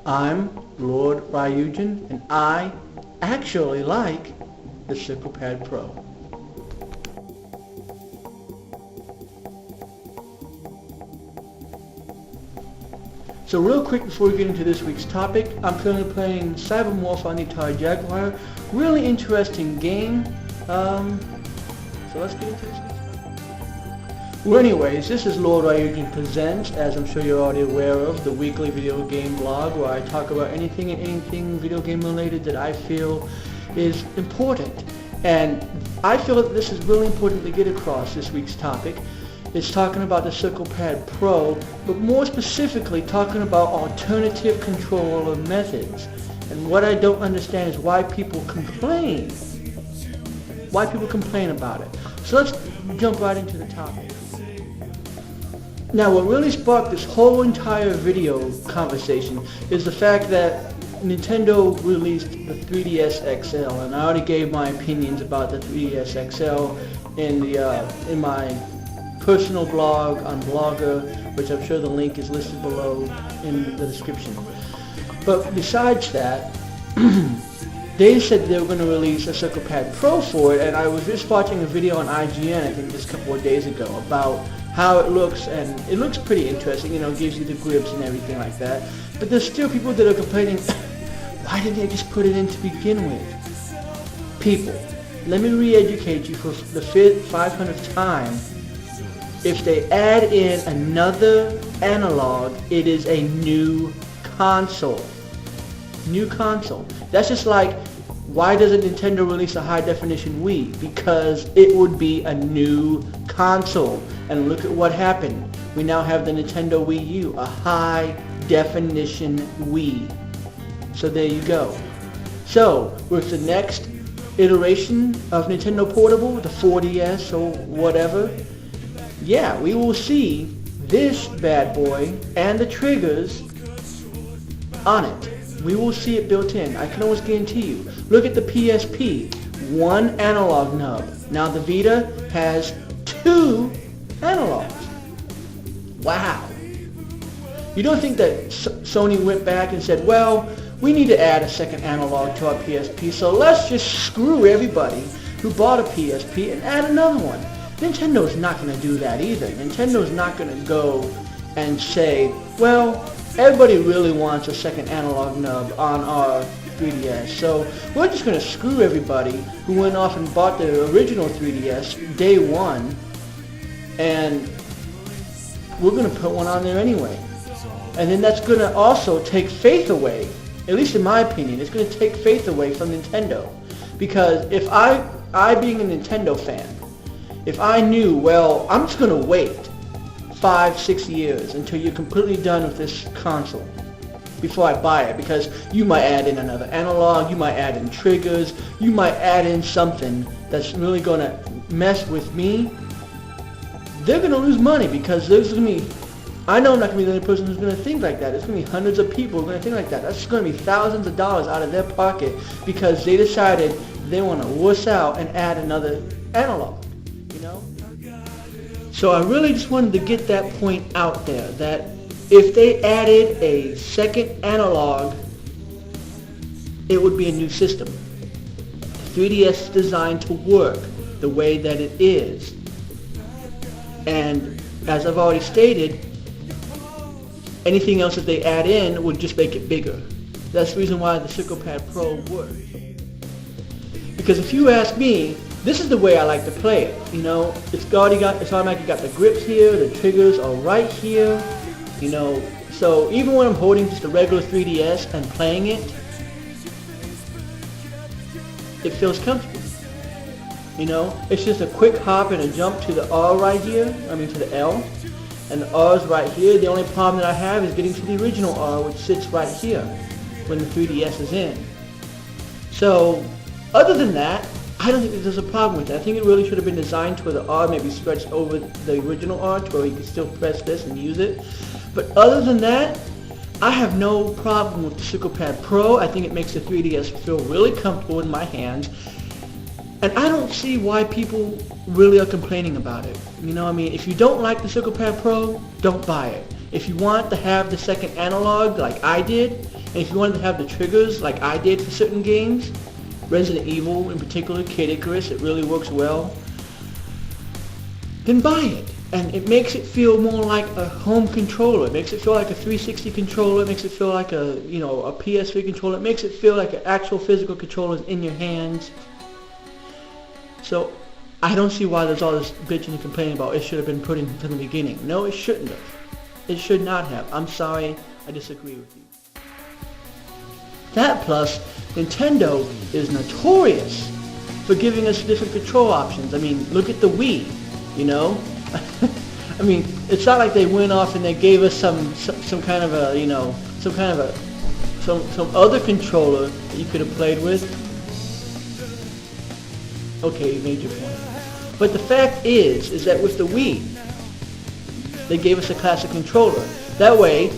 I'm LordRyuujin, and I actually like the CirclePad Pro. So real quick before we get into this week's topic, I'm currently playing Cybermorph on the Atari Jaguar. Really interesting game. So let's get into this. Well, anyways, this is LordRyuujin Presents, as I'm sure you're already aware of, the weekly video game blog where I talk about anything and anything video game related that I feel is important. And I feel that this is really important to get across this week's topic. It's talking about the CirclePad Pro, but more specifically talking about alternative controller methods. And what I don't understand is why people complain. Why people complain about it. So let's jump right into the topic. Now, what really sparked this whole entire video conversation is the fact that Nintendo released the 3DS XL, and I already gave my opinions about the 3DS XL in my personal blog on Blogger, which I'm sure the link is listed below in the description. But besides that, they said they were going to release a CirclePad Pro for it, and I was just watching a video on IGN, I think just a couple of days ago, about how it looks, and it looks pretty interesting, you know, gives you the grips and everything like that. But there's still people that are complaining, why didn't they just put it in to begin with? People, let me re-educate you for the 500th time. If they add in another analog, it is a new console. New console. That's just like, why doesn't Nintendo release a high-definition Wii? Because it would be a new console. And look at what happened. We now have the Nintendo Wii U, a high-definition Wii. So there you go. So, with the next iteration of Nintendo Portable, the 4DS or whatever, yeah, we will see this bad boy and the triggers on it. We will see it built in. I can almost guarantee you. Look at the PSP. One analog nub. Now the Vita has two analogs. Wow. You don't think that Sony went back and said, well, we need to add a second analog to our PSP, so let's just screw everybody who bought a PSP and add another one. Nintendo's not going to do that either. Nintendo's not going to go and say, well, everybody really wants a second analog nub on our 3DS, so we're just going to screw everybody who went off and bought the original 3DS day one, and we're going to put one on there anyway. And then that's going to also take faith away, at least in my opinion, it's going to take faith away from Nintendo. Because if I being a Nintendo fan, if I knew, well, I'm just going to wait 5-6 years until you're completely done with this console before I buy it, because you might add in another analog, you might add in triggers, you might add in something that's really going to mess with me, they're going to lose money, because there's going to be, I know I'm not going to be the only person who's going to think like that. There's going to be hundreds of people who are going to think like that. That's going to be thousands of dollars out of their pocket because they decided they want to wuss out and add another analog, you know? So I really just wanted to get that point out there, that if they added a second analog, it would be a new system. 3DS is designed to work the way that it is. And as I've already stated, anything else that they add in would just make it bigger. That's the reason why the CirclePad Pro works. Because if you ask me, this is the way I like to play it. You know, it's automatically got the grips here, the triggers are right here. You know, so even when I'm holding just a regular 3DS and playing it, it feels comfortable. You know, it's just a quick hop and a jump to the R right here, to the L, and the R's right here. The only problem that I have is getting to the original R, which sits right here when the 3DS is in. So, other than that, I don't think that there's a problem with that. I think it really should have been designed to where the R maybe stretched over the original R to where you can still press this and use it. But other than that, I have no problem with the CirclePad Pro. I think it makes the 3DS feel really comfortable in my hands. And I don't see why people really are complaining about it. You know, if you don't like the CirclePad Pro, don't buy it. If you want to have the second analog like I did, and if you wanted to have the triggers like I did for certain games, Resident Evil in particular, Kid Icarus, it really works well, then buy it. And it makes it feel more like a home controller. It makes it feel like a 360 controller. It makes it feel like a PS3 controller. It makes it feel like an actual physical controller in your hands. So I don't see why there's all this bitching and complaining about it should have been put in from the beginning. No, it shouldn't have. It should not have. I'm sorry, I disagree with you. That plus, Nintendo is notorious for giving us different control options. I mean, look at the Wii, you know? I mean, it's not like they went off and they gave us some kind of a, some other controller that you could have played with. Okay, you made your point. But the fact is that with the Wii, they gave us a classic controller. That way,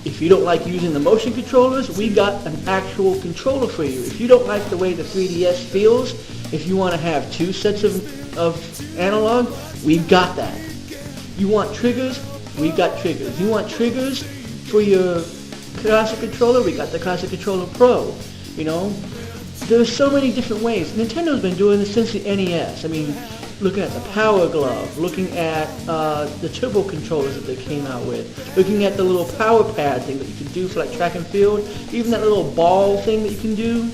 if you don't like using the motion controllers, we got an actual controller for you. If you don't like the way the 3DS feels, if you want to have two sets of analog, we've got that. You want triggers? We've got triggers. You want triggers for your classic controller? We got the Classic Controller Pro. You know, there's so many different ways. Nintendo's been doing this since the NES. I mean, looking at the Power Glove, looking at the turbo controllers that they came out with, looking at the little power pad thing that you can do for like track and field, even that little ball thing that you can do.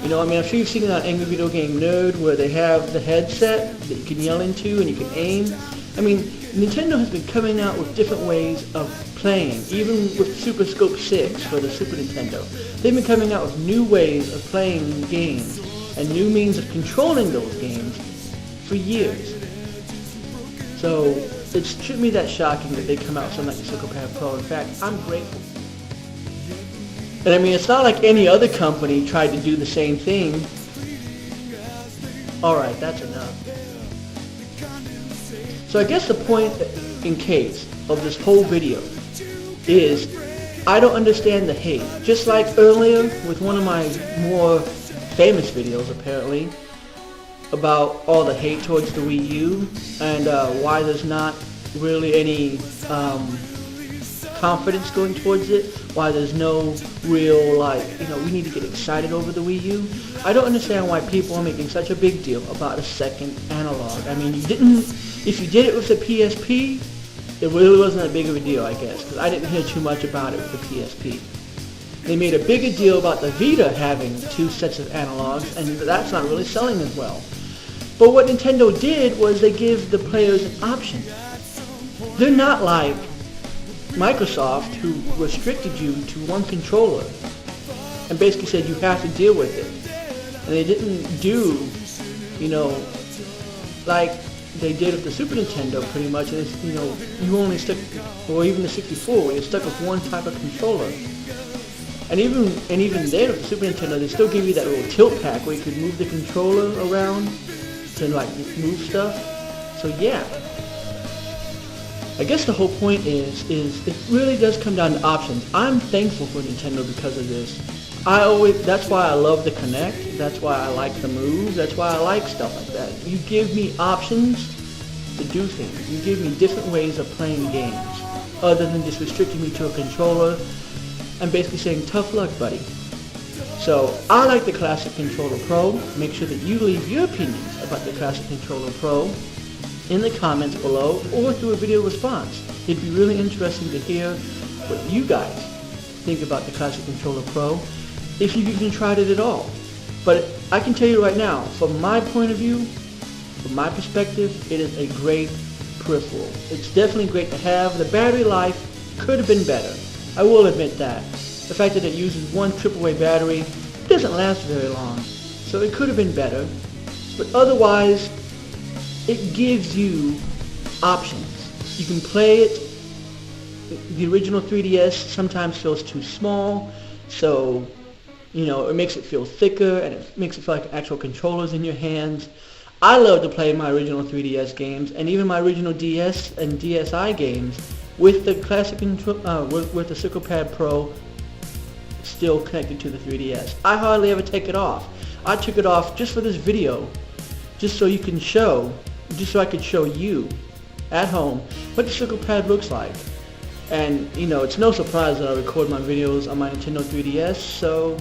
You know, I mean, I'm sure you've seen it on Angry Video Game Nerd where they have the headset that you can yell into and you can aim. I mean, Nintendo has been coming out with different ways of playing, even with Super Scope 6 for the Super Nintendo. They've been coming out with new ways of playing games and new means of controlling those games for years. So it shouldn't be that shocking that they come out with something like the Circle Pro. In fact, I'm grateful. And I mean, it's not like any other company tried to do the same thing. Alright, that's enough. So I guess the point in case of this whole video is I don't understand the hate. Just like earlier with one of my more famous videos apparently about all the hate towards the Wii U and why there's not really any confidence going towards it, why there's no real we need to get excited over the Wii U. I don't understand why people are making such a big deal about a second analog. I mean, if you did it with the PSP, it really wasn't that big of a deal, I guess, because I didn't hear too much about it with the PSP. They made a bigger deal about the Vita having two sets of analogs, and that's not really selling as well. But what Nintendo did was they give the players an option. They're not like Microsoft, who restricted you to one controller and basically said you have to deal with it. And they didn't do, like they did with the Super Nintendo pretty much. And you only stuck, or even the 64, where you're stuck with one type of controller. And even then with the Super Nintendo, they still give you that little tilt pack where you could move the controller around to move stuff. So yeah. I guess the whole point is it really does come down to options. I'm thankful for Nintendo because of this. That's why I love the Kinect. That's why I like the Move. That's why I like stuff like that. You give me options to do things. You give me different ways of playing games, other than just restricting me to a controller and basically saying, tough luck, buddy. So I like the Classic Controller Pro. Make sure that you leave your opinions about the Classic Controller Pro in the comments below or through a video response. It'd be really interesting to hear what you guys think about the Classic Controller Pro, if you've even tried it at all. But I can tell you right now, from my point of view, from my perspective, it is a great peripheral. It's definitely great to have. The battery life could have been better. I will admit that. The fact that it uses one AAA battery doesn't last very long, so it could have been better. But otherwise, it gives you options. You can play it. The original 3DS sometimes feels too small, so it makes it feel thicker and it makes it feel like actual controllers in your hands. I love to play my original 3DS games and even my original DS and DSi games with the classic with the Circle Pad Pro still connected to the 3DS. I hardly ever take it off. I took it off just for this video, just so I could show you at home what the Circle Pad looks like. And you know, it's no surprise that I record my videos on my Nintendo 3DS, so...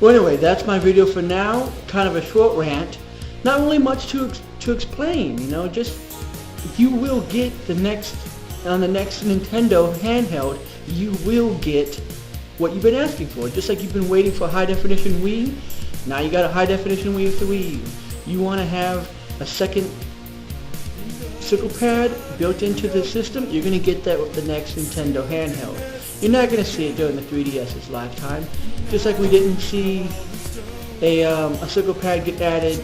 Well, anyway, that's my video for now. Kind of a short rant. Not really much to explain, you know, just you will get on the next Nintendo handheld, you will get what you've been asking for. Just like you've been waiting for a high-definition Wii, now you got a high-definition Wii with the Wii U. You want to have a second circle pad built into the system, you're going to get that with the next Nintendo handheld. You're not going to see it during the 3DS's lifetime. Just like we didn't see a circle pad get added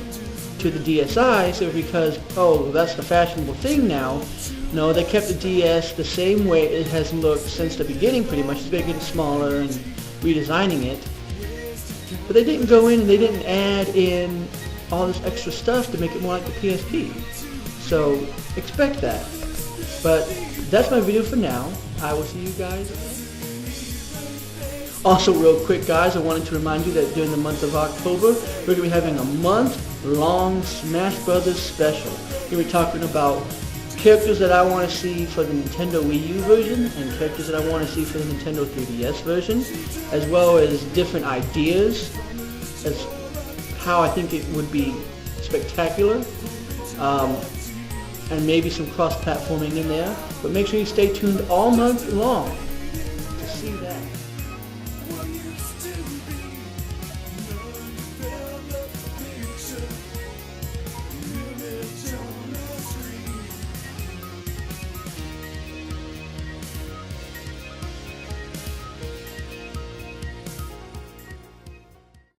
to the DSi, so because, oh, that's the fashionable thing now. No, they kept the DS the same way it has looked since the beginning pretty much, just making it smaller and redesigning it. But they didn't go in and they didn't add in all this extra stuff to make it more like the PSP. So expect that. But that's my video for now. I will see you guys. Also, real quick guys, I wanted to remind you that during the month of October, we're going to be having a month-long Smash Brothers special. We're going to be talking about characters that I want to see for the Nintendo Wii U version and characters that I want to see for the Nintendo 3DS version, as well as different ideas as how I think it would be spectacular, and maybe some cross-platforming in there. But make sure you stay tuned all month long.